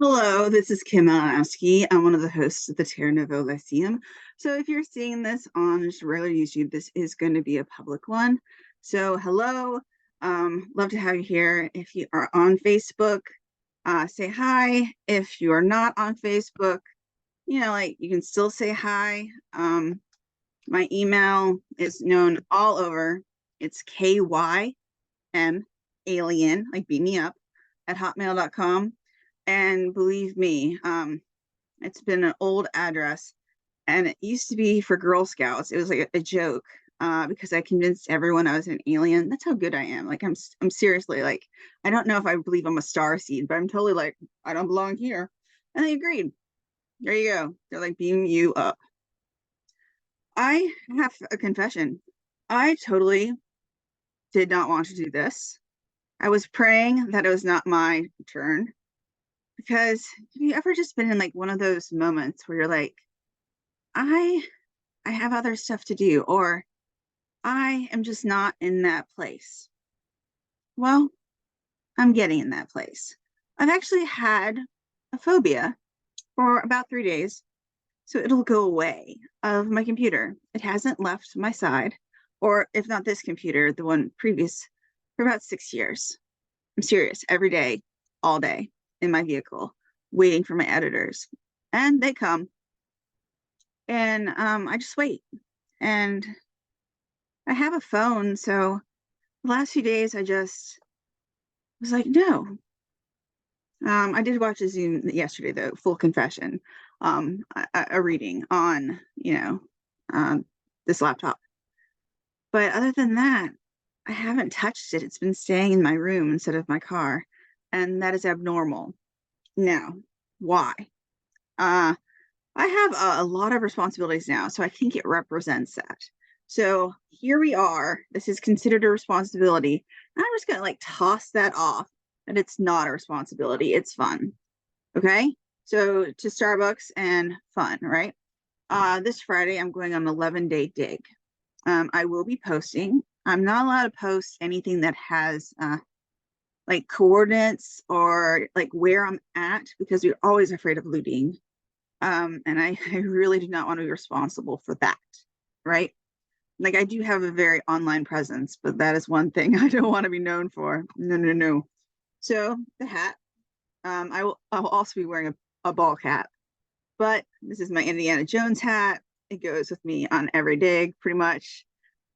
Hello, this is Kim Malinowski. I'm one of the hosts of the Terra Novo Lyceum. So if you're seeing this on just regular YouTube, this is going to be a public one. So hello, love to have you here. If you are on Facebook, say hi. If you are not on Facebook, you can still say hi. My email is known all over. It's KYM, alien, like beat me up, at hotmail.com. And believe me, it's been an old address, and it used to be for Girl Scouts. It was like a joke, because I convinced everyone I was an alien. That's how good I am. Like I'm seriously like, I don't know if I believe I'm a star seed, but I'm totally like, I don't belong here, and they agreed. There you go. They're like, beam you up. I have a confession. I totally did not want to do this. I was praying that it was not my turn. Because have you ever just been in like one of those moments where you're like, I I have other stuff to do, or I am just not in that place. Well, I'm getting in that place. I've actually had a phobia for about 3 days, so it'll go away of my computer. It hasn't left my side, or if not this computer, the one previous, for about 6 years. I'm serious, every day, all day in my vehicle, waiting for my editors. And they come, and I just wait. And I have a phone, so the last few days I just was like, no. I did watch a Zoom yesterday, though, full confession, a reading on, um, this laptop. But other than that, I haven't touched it. It's been staying in my room instead of my car, and that is abnormal. Now, why? Uh, I have a lot of responsibilities now, so I think it represents that. So here we are. This is considered a responsibility. I'm just gonna like toss that off, and it's not a responsibility. It's fun. Okay. So to Starbucks and fun, right? This Friday I'm going on an 11-day dig. I will be posting. I'm not allowed to post anything that has like coordinates or like where I'm at because we're always afraid of looting. And I really do not want to be responsible for that, right? Like I do have a very online presence, but that is one thing I don't want to be known for. No, no, no. So the hat, I'll also be wearing a ball cap, but this is my Indiana Jones hat. It goes with me on every dig, pretty much,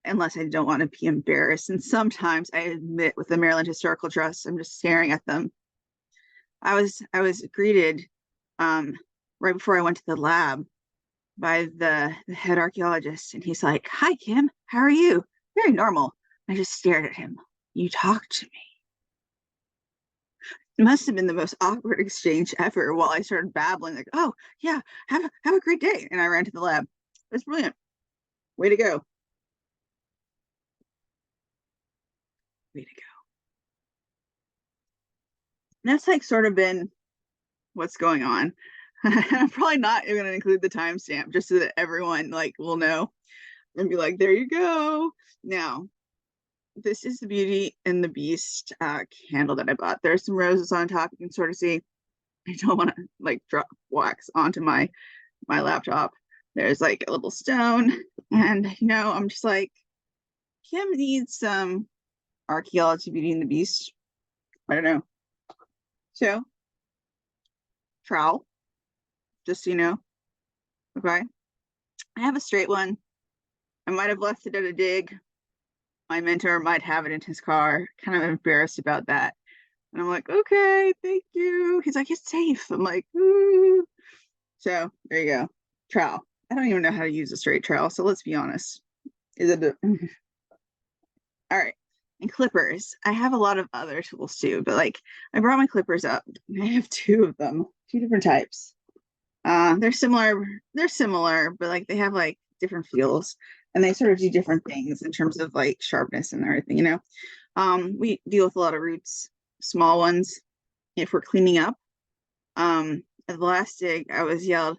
unless I don't want to be embarrassed. And sometimes I admit with the Maryland Historical Trust, I'm just staring at them. I was greeted um, right before I went to the lab by the head archaeologist, and he's like, "Hi, Kim. How are you?" Very normal. I just stared at him. You talked to me. It must have been the most awkward exchange ever. While I started babbling, like, "Oh yeah, have a great day," and I ran to the lab. It was brilliant. Way to go. Way to go. And that's like sort of been what's going on. I'm probably not even going to include the timestamp just so that everyone like will know and be like, "There you go." Now, this is the Beauty and the Beast candle that I bought. There's some roses on top. You can sort of see. I don't want to like drop wax onto my laptop. There's like a little stone, and I'm just like, Kim needs some archaeology Beauty and the Beast. I don't know. So trowel, just so you know. Okay, I have a straight one. I might have left it at a dig. My mentor might have it in his car. Kind of embarrassed about that. And I'm like, okay, thank you. He's like, it's safe. I'm like, ooh. So there you go. Trowel. I don't even know how to use a straight trowel. So let's be honest. Is it all right? And clippers. I have a lot of other tools too, but like I brought my clippers up. I have two of them, two different types. They're similar. They're similar, but like they have like different feels, and they sort of do different things in terms of like sharpness and everything. We deal with a lot of roots, small ones. If we're cleaning up, at the last dig, I was yelled,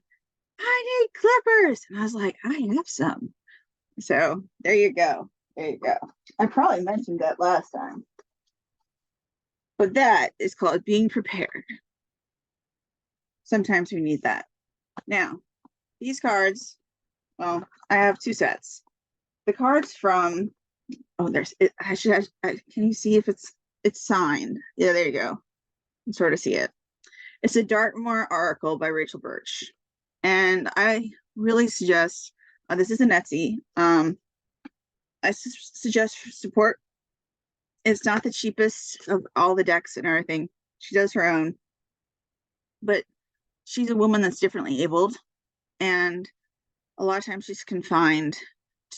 "I need clippers," and I was like, "I have some." So there you go. There you go. I probably mentioned that last time, but that is called being prepared. Sometimes we need that. Now, these cards, well, I have two sets. The cards from, oh, there's, can you see if it's signed? Yeah, there you go. You can sort of see it. It's a Dartmoor Oracle by Rachel Burch. And I really suggest, this is an Etsy. I suggest support. It's not the cheapest of all the decks and everything. She does her own. But she's a woman that's differently abled. And a lot of times she's confined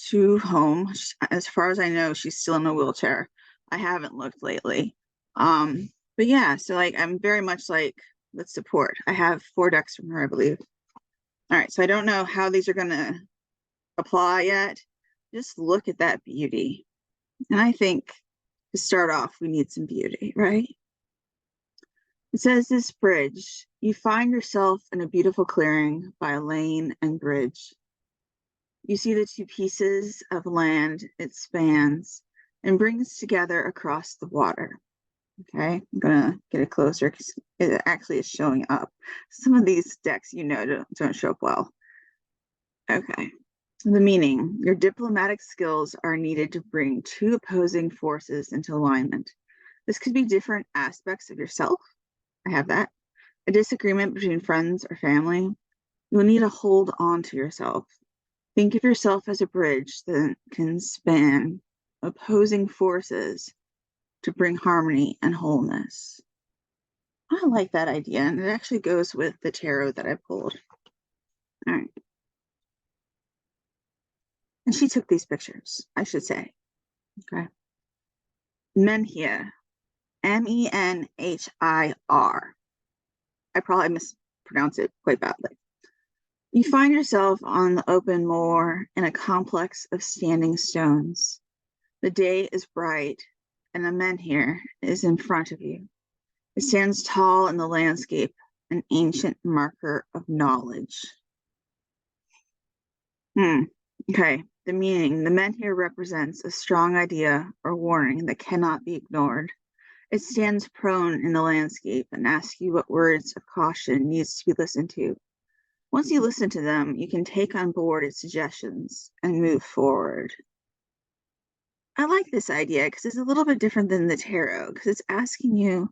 to home. As far as I know, she's still in a wheelchair. I haven't looked lately. But yeah, so like I'm very much like, let's support. I have 4 decks from her, I believe. All right, so I don't know how these are gonna apply yet. Just look at that beauty. And I think to start off, we need some beauty, right? It says this bridge, you find yourself in a beautiful clearing by a lane and bridge. You see the 2 pieces of land it spans and brings together across the water. Okay, I'm gonna get it closer because it actually is showing up. Some of these decks, don't show up well. Okay, the meaning, your diplomatic skills are needed to bring 2 opposing forces into alignment. This could be different aspects of yourself. I have that. A disagreement between friends or family. You will need to hold on to yourself. Think of yourself as a bridge that can span opposing forces to bring harmony and wholeness. I like that idea, and it actually goes with the tarot that I pulled. All right. And she took these pictures, I should say. Okay. Menhir, Menhir. I probably mispronounced it quite badly. You find yourself on the open moor in a complex of standing stones. The day is bright, and a menhir is in front of you. It stands tall in the landscape, an ancient marker of knowledge. Okay, the meaning. The menhir represents a strong idea or warning that cannot be ignored. It stands prone in the landscape and asks you what words of caution needs to be listened to. Once you listen to them, you can take on board its suggestions and move forward. I like this idea because it's a little bit different than the tarot, because it's asking you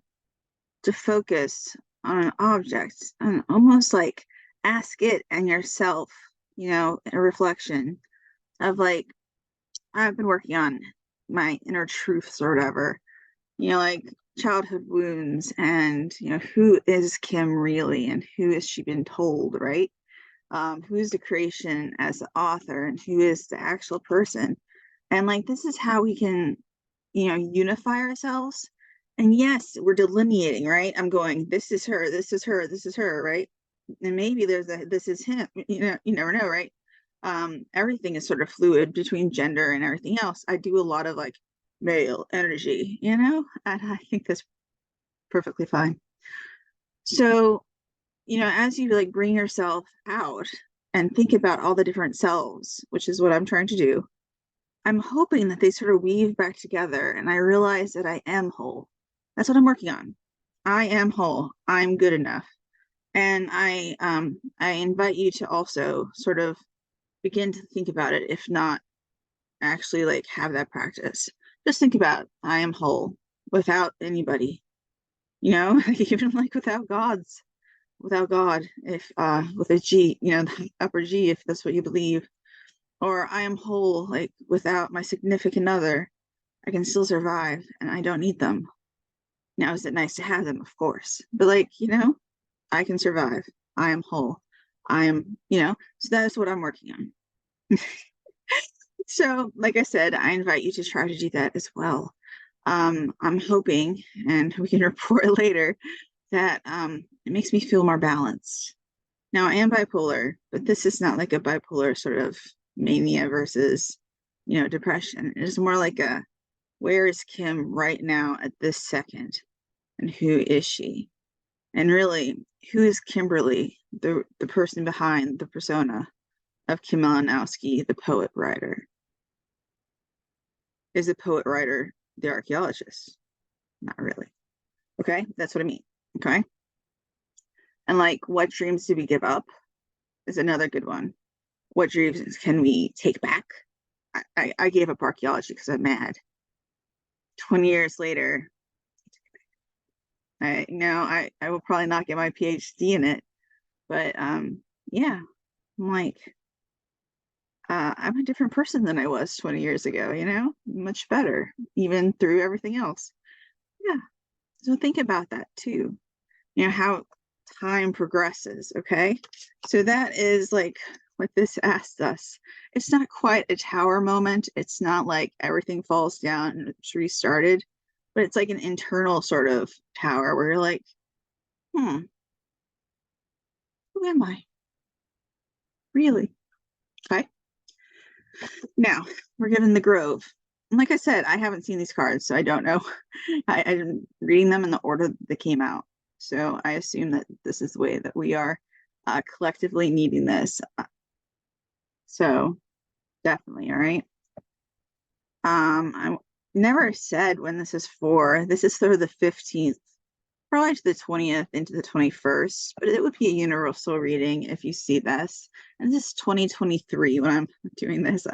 to focus on an object and almost like ask it and yourself, a reflection of like, I've been working on my inner truths or whatever, like childhood wounds and, who is Kim really and who has she been told, right? Who is the creation as the author and who is the actual person. And like, this is how we can, unify ourselves. And yes, we're delineating, right? I'm going, this is her, this is her, this is her, right? And maybe there's this is him, you never know, right? Everything is sort of fluid between gender and everything else. I do a lot of like male energy, and I think that's perfectly fine. So, as you like bring yourself out and think about all the different selves, which is what I'm trying to do, I'm hoping that they sort of weave back together and I realize that I am whole. That's what I'm working on. I am whole. I'm good enough. And I invite you to also sort of begin to think about it, if not actually like have that practice. Just think about I am whole without anybody, even like without God, if with a G, the upper G, if that's what you believe. Or I am whole, like without my significant other, I can still survive and I don't need them. Now, is it nice to have them? Of course. But like, I can survive. I am whole. I am, so that's what I'm working on. So, like I said, I invite you to try to do that as well. I'm hoping, and we can report later, that it makes me feel more balanced. Now, I am bipolar, but this is not like a bipolar sort of mania versus, depression. It is more like a, where is Kim right now at this second? And who is she? And really, who is Kimberly, the person behind the persona of Kim Malinowski, the poet writer? Is the poet writer the archaeologist? Not really. Okay, that's what I mean. Okay. And like, what dreams do we give up is another good one. What dreams can we take back? I gave up archaeology because I'm mad. 20 years later, I will probably not get my PhD in it, but yeah, I'm like, I'm a different person than I was 20 years ago, much better, even through everything else. Yeah. So think about that too, how time progresses. Okay. So that is like what this asks us. It's not quite a tower moment. It's not like everything falls down and it's restarted, but it's like an internal sort of tower where you're like, who am I? Really? Okay. Now we're given the Grove. And like I said, I haven't seen these cards, so I don't know. I'm reading them in the order that came out. So I assume that this is the way that we are collectively needing this. So definitely, all right. I never said when this is for. This is through the 15th, probably to the 20th into the 21st, but it would be a universal reading if you see this. And this is 2023 when I'm doing this.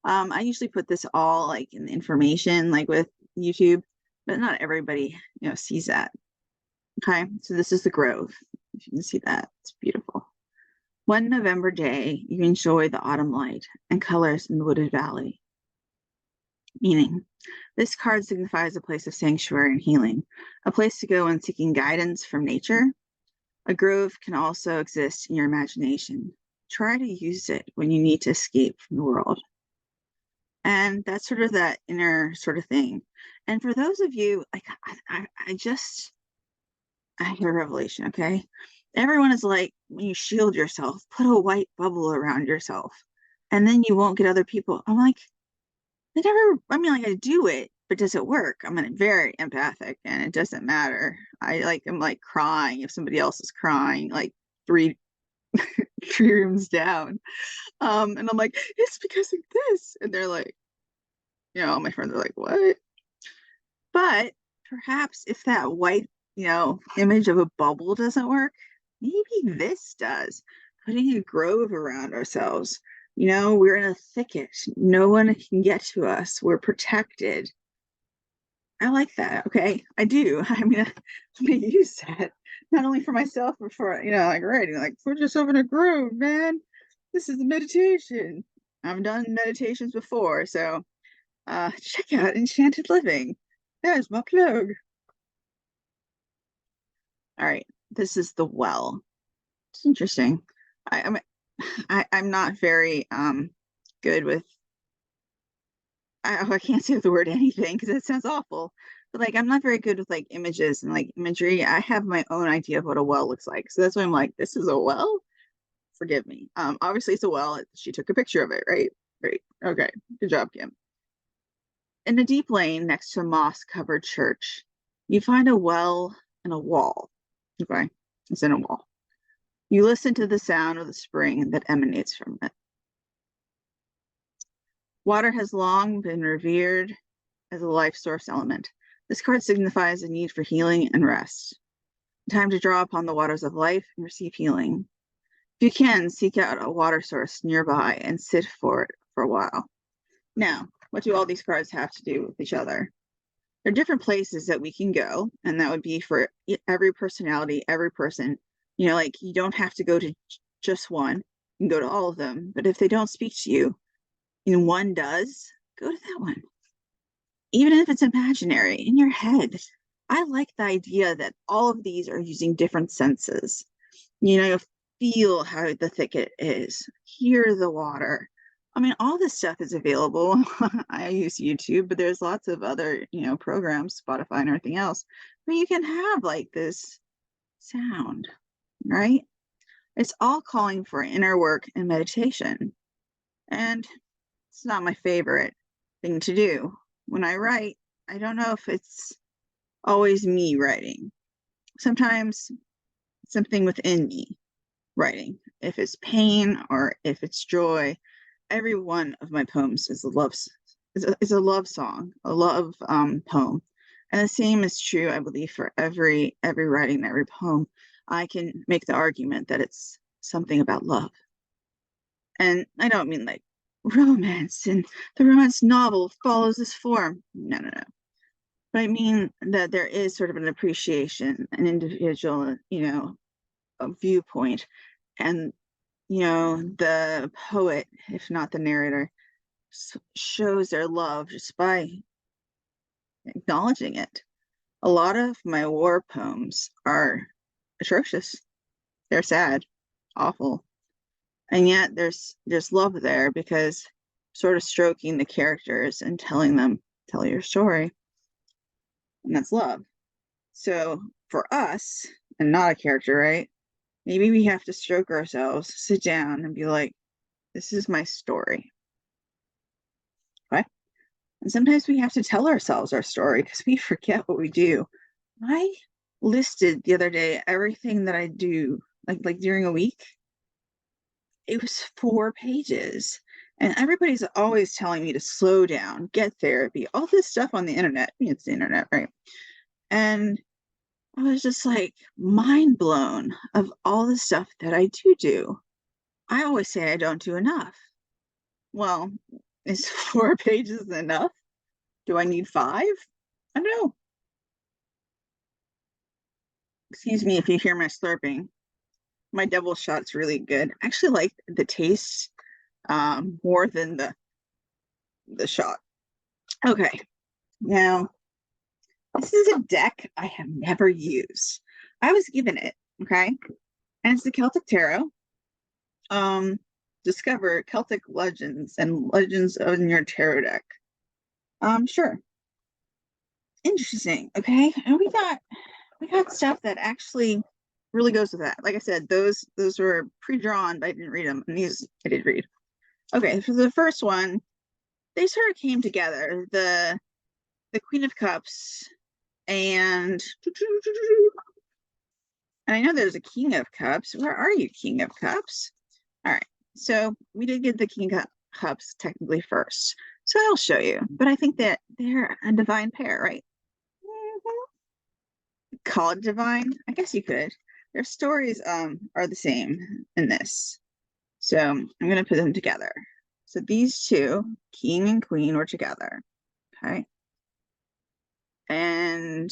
I usually put this all like in the information, like with YouTube, but not everybody, sees that. Okay, so this is the Grove. If you can see that, it's beautiful. One November day, you enjoy the autumn light and colors in the wooded valley. Meaning, this card signifies a place of sanctuary and healing, a place to go when seeking guidance from nature. A grove can also exist in your imagination. Try to use it when you need to escape from the world. And that's sort of that inner sort of thing. And for those of you, like, I had a revelation, okay? Everyone is like, when you shield yourself, put a white bubble around yourself, and then you won't get other people. I'm like, I do it, but does it work? I'm very empathic and it doesn't matter. I'm like crying if somebody else is crying, like three rooms down. And I'm like, it's because of this. And they're like, my friends are like, what? But perhaps if that white, image of a bubble doesn't work, maybe this does. Putting a grove around ourselves. We're in a thicket. No one can get to us. We're protected. I like that. Okay. I do. I'm gonna use that not only for myself, but for, like writing, like put yourself in a grove, man. This is a meditation. I've done meditations before. So check out Enchanted Living. There's my plug. All right. This is the well. It's interesting. I'm not very good with I can't say the word anything because it sounds awful. But like I'm not very good with like images and like imagery. I have my own idea of what a well looks like. So that's why I'm like, this is a well? Forgive me. Obviously it's a well. She took a picture of it, right? Great. Okay. Good job, Kim. In a deep lane next to a moss-covered church, you find a well and a wall. Okay. It's in a wall. You listen to the sound of the spring that emanates from it. Water has long been revered as a life source element. This card signifies a need for healing and rest. Time to draw upon the waters of life and receive healing. If you can, seek out a water source nearby and sit for it for a while. Now, what do all these cards have to do with each other? There are different places that we can go, and that would be for every personality, every person. Like you don't have to go to just one. You can go to all of them. But if they don't speak to you, and one does, go to that one. Even if it's imaginary in your head. I like the idea that all of these are using different senses. Feel how the thicket is, hear the water. I mean, all this stuff is available. I use YouTube, but there's lots of other, programs, Spotify and everything else, where you can have like this sound, right? It's all calling for inner work and meditation. And it's not my favorite thing to do. When I write, I don't know if it's always me writing. Sometimes it's something within me writing. If it's pain or if it's joy, every one of my poems is a love song, a love poem. And the same is true, I believe, for every writing, every poem. I can make the argument that it's something about love. And I don't mean like romance and the romance novel follows this form. No, no, no. But I mean that there is sort of an appreciation, an individual, a viewpoint. And, the poet, if not the narrator, shows their love just by acknowledging it. A lot of my war poems are atrocious. They're sad, awful. And yet there's love there because sort of stroking the characters and telling them, tell your story. And that's love. So for us, and not a character, right? Maybe we have to stroke ourselves, sit down and be like, this is my story. Okay. And sometimes we have to tell ourselves our story because we forget what we do. I listed the other day everything that I do, like during a week. It was 4 pages. And everybody's always telling me to slow down, get therapy, all this stuff on the internet. It's the internet, right? And I was just like mind blown of all the stuff that I do. I always say I don't do enough. Well, is 4 pages enough? Do I need 5? I don't know. Excuse me if you hear my slurping. My double shot's really good. I actually like the taste more than the shot. Okay, now this is a deck I have never used. I was given it, okay, and it's the Celtic Tarot. Discover Celtic legends and legends in your tarot deck. Sure. Interesting. Okay, and we got stuff that actually really goes with that. Like I said, those were pre-drawn, but I didn't read them, and these I did read. Okay, for the first one, they sort of came together. The Queen of Cups and I know there's a King of Cups. Where are you, King of Cups? All right, so we did get the King of Cups technically first, so I'll show you. But I think that they're a divine pair, right? Call it divine? I guess you could. Their stories are the same in this, so I'm gonna put them together. So these two, King and Queen, were together. Okay, and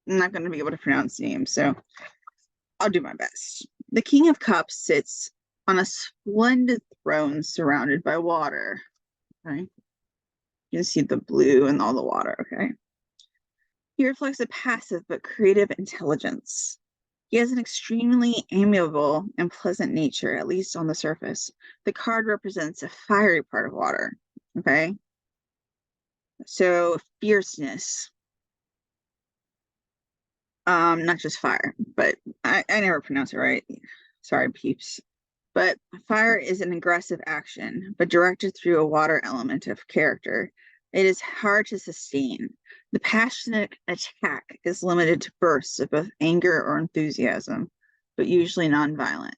I'm not going to be able to pronounce names, so I'll do my best. The King of Cups sits on a splendid throne surrounded by water. Okay, you can see the blue and all the water. Okay, he reflects a passive but creative intelligence. He has an extremely amiable and pleasant nature, at least on the surface. The card represents a fiery part of water. Okay, so fierceness, not just fire, but I never pronounce it right. Sorry, peeps. But fire is an aggressive action, but directed through a water element of character. It is hard to sustain. The passionate attack is limited to bursts of both anger or enthusiasm, but usually nonviolent.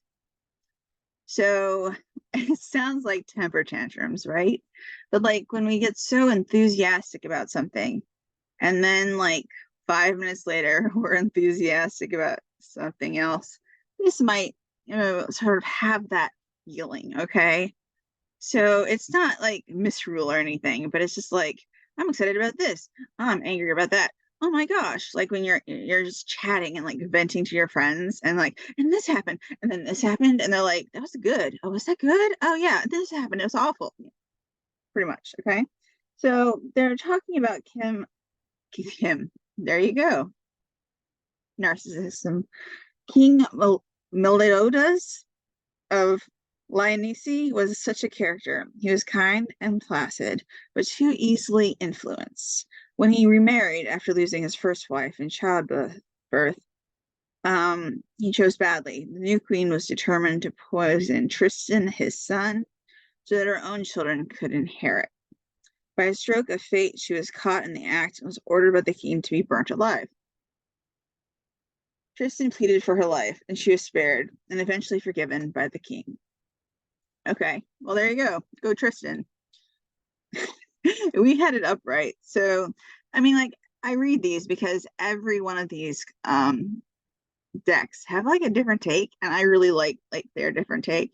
So it sounds like temper tantrums, right? But like when we get so enthusiastic about something, and then like 5 minutes later, we're enthusiastic about something else, this might, sort of have that feeling, okay? So it's not like misrule or anything, but it's just like, I'm excited about this. I'm angry about that. Oh my gosh. Like when you're just chatting and like venting to your friends and like, and this happened, and then this happened, and they're like, that was good. Oh, was that good? Oh yeah, this happened. It was awful. Pretty much. Okay. So they're talking about Kim. There you go. Narcissism. King Meliodas of Lyonesse was such a character. He was kind and placid, but too easily influenced. When he remarried after losing his first wife in childbirth, he chose badly. The new queen was determined to poison Tristan, his son, so that her own children could inherit. By a stroke of fate, she was caught in the act and was ordered by the king to be burnt alive. Tristan pleaded for her life, and she was spared and eventually forgiven by the king. Okay, well, there you go. Go, Tristan. We had it upright. So, I mean, like, I read these because every one of these decks have like a different take, and I really like their different take.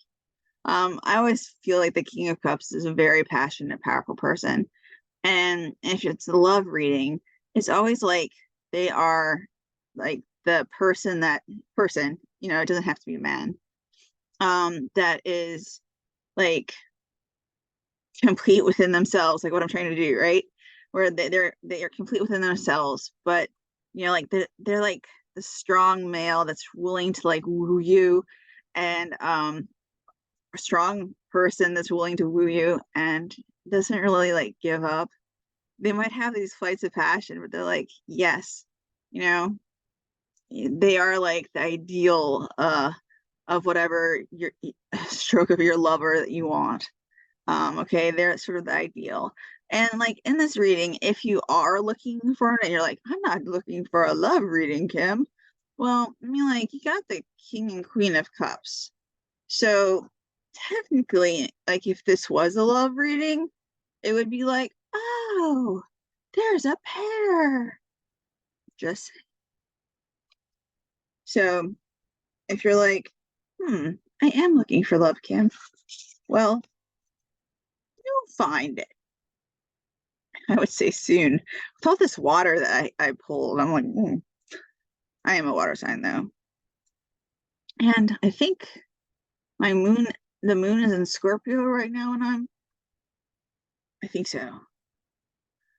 I always feel like the King of Cups is a very passionate, powerful person. And if it's a love reading, it's always like they are like the person, it doesn't have to be a man, that is like complete within themselves, like what I'm trying to do, right? Where they are complete within themselves, but like they're like the strong male that's willing to like woo you, and a strong person that's willing to woo you and doesn't really like give up. They might have these flights of passion, but they're like, yes, you know, they are like the ideal of whatever your stroke of your lover that you want. Okay, they're sort of the ideal. And like in this reading, if you are looking for it and you're like, I'm not looking for a love reading, Kim. Well, I mean, like you got the King and Queen of Cups. So technically, like if this was a love reading, it would be like, oh, there's a pair. Just so if you're like, I am looking for love, Kim. Well, you'll find it. I would say soon. With all this water that I pulled, I'm like, I am a water sign though. And I think the moon is in Scorpio right now, and I think so.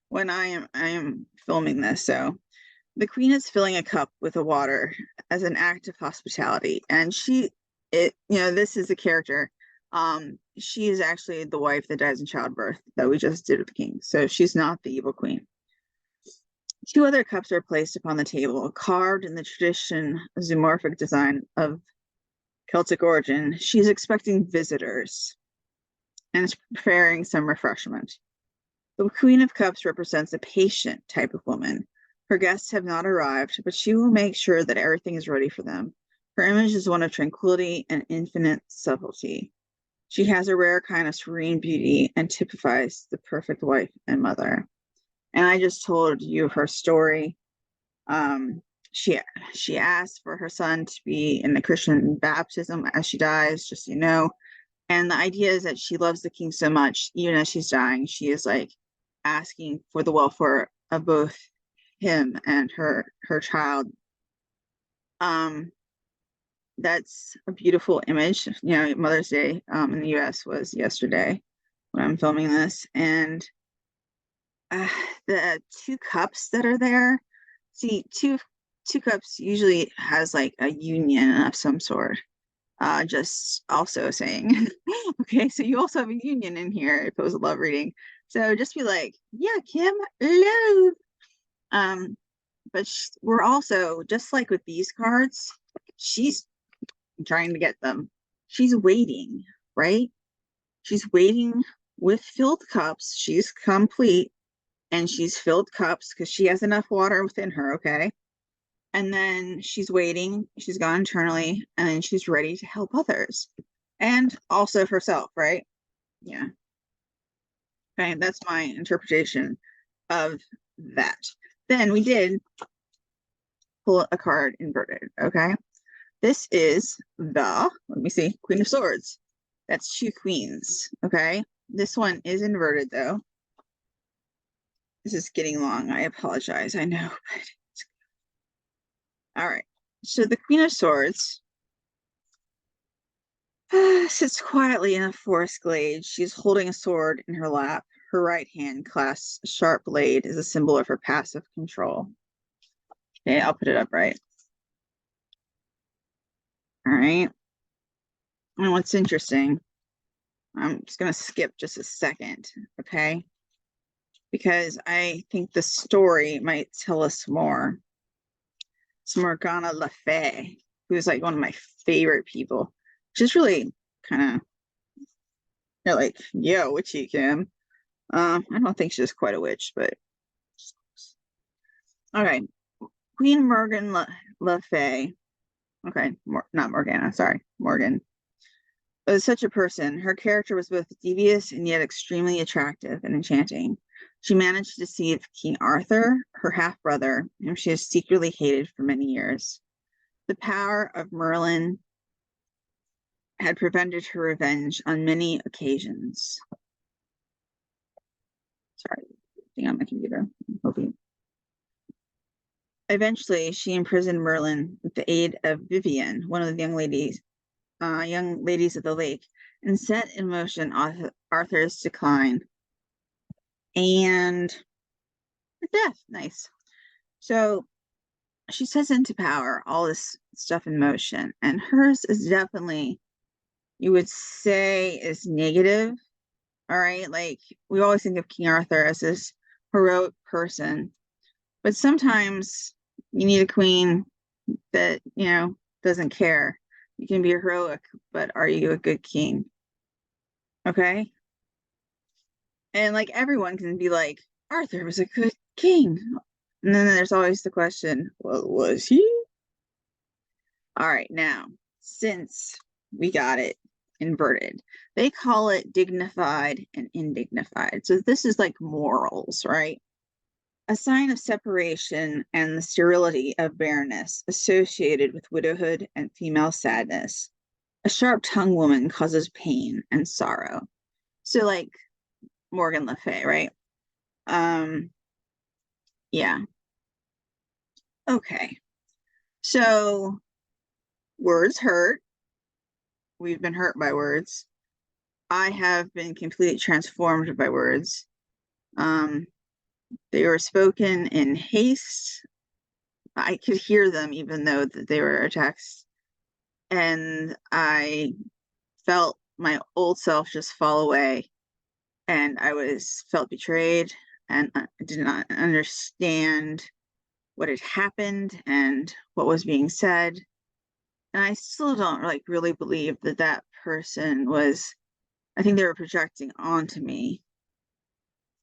When I am filming this, so the queen is filling a cup with the water as an act of hospitality, and this is a character. She is actually the wife that dies in childbirth that we just did with the king, so she's not the evil queen. Two other cups are placed upon the table, carved in the tradition zoomorphic design of Celtic origin. She's expecting visitors and is preparing some refreshment. The Queen of Cups represents a patient type of woman. Her guests have not arrived, but she will make sure that everything is ready for them. Her image is one of tranquility and infinite subtlety. She has a rare kind of serene beauty and typifies the perfect wife and mother. And I just told you her story. She asked for her son to be in the Christian baptism as she dies, just so you know. And the idea is that she loves the king so much, even as she's dying, she is like asking for the welfare of both him and her child. That's a beautiful image. Mother's Day in the US was yesterday when I'm filming this, and the two cups that are there, see, two cups usually has like a union of some sort. Just also saying, okay, so you also have a union in here if it was a love reading. So just be like, yeah, Kim, love. But we're also, just like with these cards, she's trying to get them. She's waiting, right? She's waiting with filled cups. She's complete, and she's filled cups because she has enough water within her, okay? And then she's waiting, she's gone internally, and then she's ready to help others and also herself, right? Yeah. Okay, that's my interpretation of that. Then we did pull a card inverted, okay? This is let me see, Queen of Swords. That's two queens, okay? This one is inverted though. This is getting long. I apologize. I know. All right. So the Queen of Swords sits quietly in a forest glade. She's holding a sword in her lap. Her right hand clasps a sharp blade as a symbol of her passive control. Okay, I'll put it up right. All right. And what's interesting, I'm just going to skip just a second, okay? Because I think the story might tell us more. It's Morgana Le Fay, who's like one of my favorite people. She's really kind of, you're like, yo, witchy Kim. I don't think she's quite a witch, but okay. Queen Morgan Le Fay. Okay, not Morgana, sorry, Morgan. Was such a person. Her character was both devious and yet extremely attractive and enchanting. She managed to deceive King Arthur, her half-brother, whom she has secretly hated for many years. The power of Merlin had prevented her revenge on many occasions. Sorry, being on my computer. I'm hoping. Eventually, she imprisoned Merlin with the aid of Vivian, one of the young ladies of the lake, and set in motion Arthur's decline and death. Nice. So she sets into power all this stuff in motion, and hers is definitely, you would say, is negative. All right, like we always think of King Arthur as this heroic person, but sometimes you need a queen that, you know, doesn't care. You can be heroic, but are you a good king? Okay. And like everyone can be like, Arthur was a good king. And then there's always the question, well, was he? All right, now, since we got it inverted, they call it dignified and indignified. So this is like morals, right? A sign of separation and the sterility of barrenness associated with widowhood and female sadness. A sharp-tongued woman causes pain and sorrow. So like Morgan Le Fay, right? Yeah. Okay. So words hurt. We've been hurt by words. I have been completely transformed by words. They were spoken in haste. I could hear them even though that they were a text. And I felt my old self just fall away. And I felt betrayed, and I did not understand what had happened and what was being said. And I still don't like really believe that that person was, I think they were projecting onto me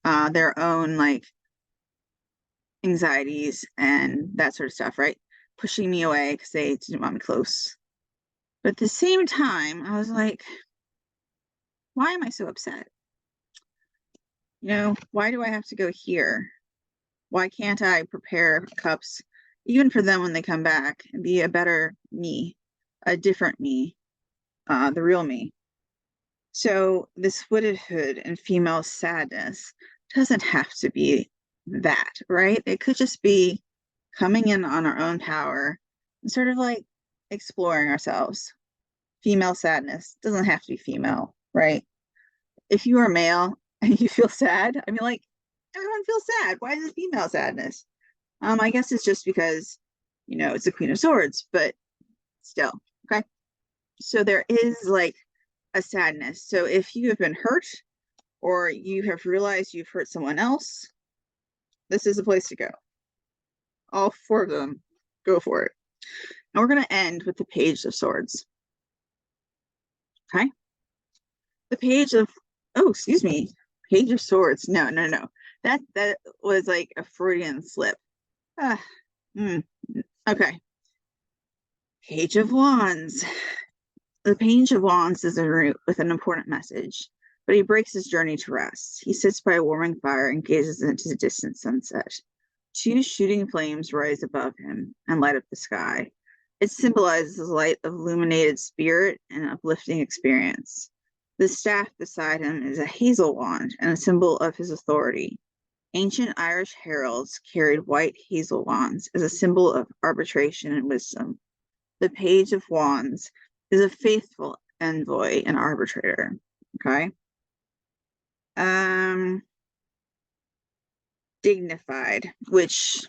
their own like anxieties and that sort of stuff, right? Pushing me away because they didn't want me close. But at the same time, I was like, why am I so upset? You know, why do I have to go here? Why can't I prepare cups even for them when they come back and be a better me, a different me, the real me? So this widowhood and female sadness doesn't have to be that, right? It could just be coming in on our own power and sort of like exploring ourselves. Female sadness doesn't have to be female, right? If you are male and you feel sad, I mean, like everyone feels sad. Why is it female sadness? I guess it's just because, you know, it's the Queen of Swords, but still, okay. So there is like a sadness. So if you have been hurt or you have realized you've hurt someone else, this is a place to go. All four of them, go for it. And we're going to end with the Page of Swords. Okay. The Page of, oh, excuse me, Page of Swords. No. That was like a Freudian slip. Okay. Page of Wands. The Page of Wands is en route with an important message, but he breaks his journey to rest. He sits by a warming fire and gazes into the distant sunset. Two shooting flames rise above him and light up the sky. It symbolizes the light of illuminated spirit and uplifting experience. The staff beside him is a hazel wand and a symbol of his authority. Ancient Irish heralds carried white hazel wands as a symbol of arbitration and wisdom. The Page of Wands is a faithful envoy and arbitrator. Okay. Dignified, which,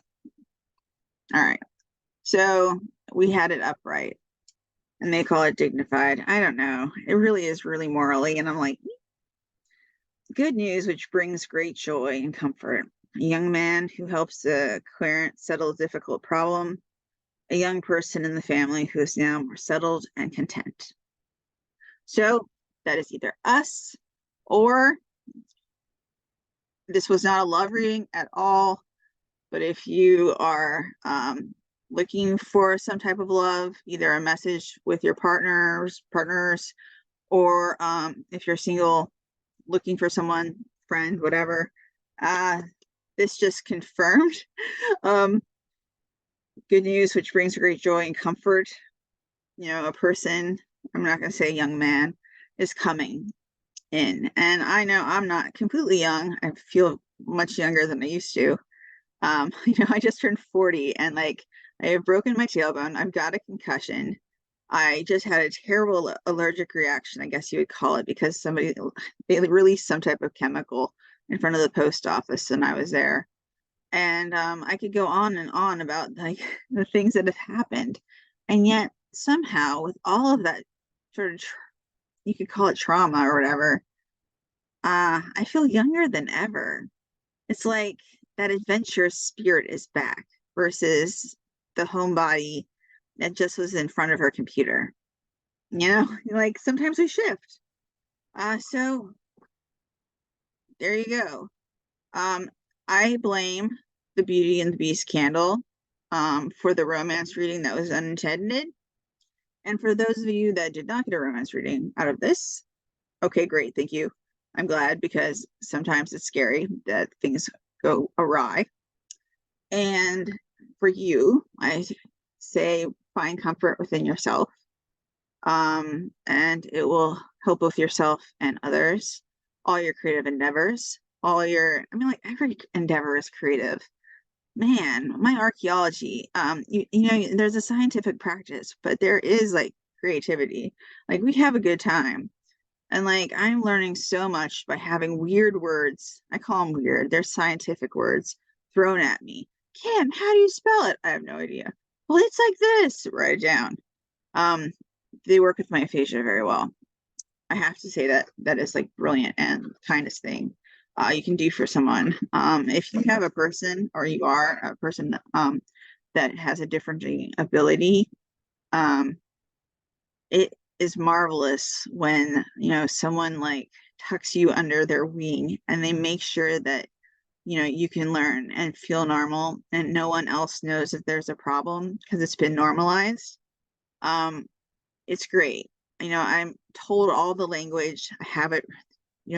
all right. So we had it upright and they call it dignified. I don't know. It really is really morally. And I'm like, good news, which brings great joy and comfort. A young man who helps a querent settle a difficult problem. A young person in the family who is now more settled and content. So that is either us or this was not a love reading at all. But if you are looking for some type of love, either a message with your partners, or if you're single, looking for someone, friend, whatever, This just confirmed good news, which brings great joy and comfort. A person, I'm not going to say a young man, is coming in. And I know I'm not completely young. I feel much younger than I used to. I just turned 40 and like I have broken my tailbone. I've got a concussion. I just had a terrible allergic reaction, I guess you would call it, because they released some type of chemical in front of the post office and I was there. And I could go on and on about like the things that have happened. And yet somehow with all of that sort of, you could call it trauma or whatever, I feel younger than ever. It's like that adventurous spirit is back versus the homebody that just was in front of her computer. Like sometimes we shift. So there you go. I blame the Beauty and the Beast candle for the romance reading that was unintended. And for those of you that did not get a romance reading out of this, okay, great, thank you. I'm glad, because sometimes it's scary that things go awry. And for you, I say find comfort within yourself. And it will help both yourself and others, all your creative endeavors, like every endeavor is creative. Man, my archaeology, there's a scientific practice, but there is like creativity. Like we have a good time. And like I'm learning so much by having weird words. I call them weird. They're scientific words thrown at me. Kim, how do you spell it? I have no idea. Well, it's like this. Write it down. They work with my aphasia very well. I have to say that is like brilliant and kindest thing you can do for someone. If you have a person or you are a person that has a different ability, it is marvelous when someone like tucks you under their wing and they make sure that you can learn and feel normal and no one else knows if there's a problem because it's been normalized. It's great. I'm told all the language. I have it,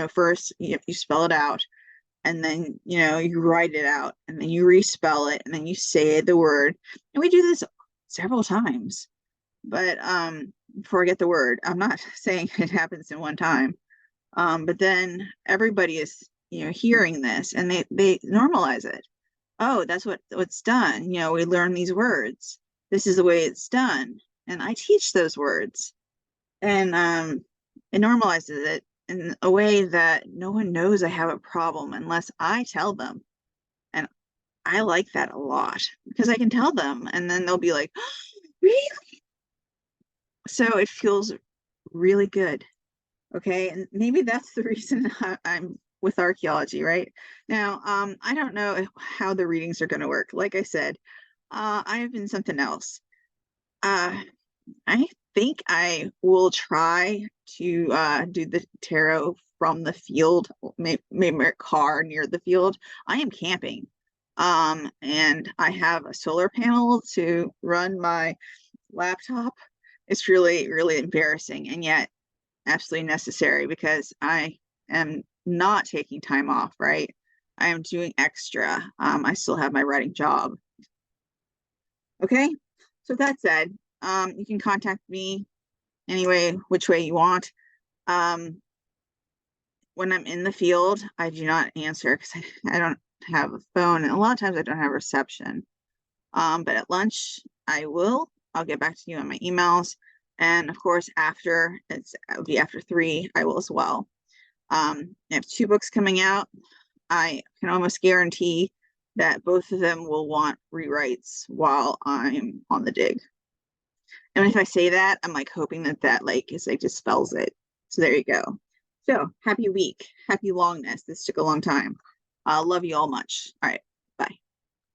first you spell it out and then, you write it out and then you respell it and then you say the word. And we do this several times. But before I get the word, I'm not saying it happens in one time. But then everybody is, hearing this and they normalize it. Oh, that's what's done. We learn these words. This is the way it's done. And I teach those words. And it normalizes it in a way that no one knows I have a problem unless I tell them. And I like that a lot because I can tell them and then they'll be like, oh, really? So it feels really good. Okay. And maybe that's the reason I'm with archaeology right now. I don't know how the readings are going to work. Like I said, I have been something else. I think I will try to do the tarot from the field, maybe a car near the field. I am camping. And I have a solar panel to run my laptop. It's really, really embarrassing and yet absolutely necessary because I am not taking time off, right? I am doing extra. I still have my writing job. Okay. So that said, you can contact me anyway, which way you want. When I'm in the field, I do not answer because I don't have a phone. And a lot of times I don't have reception. But at lunch, I'll get back to you on my emails. And of course, it'll be after 3, I will as well. I have 2 books coming out. I can almost guarantee that both of them will want rewrites while I'm on the dig. And if I say that, I'm like hoping that like is like just spells it. So there you go. So happy week, happy longness. This took a long time. Love you all much. All right.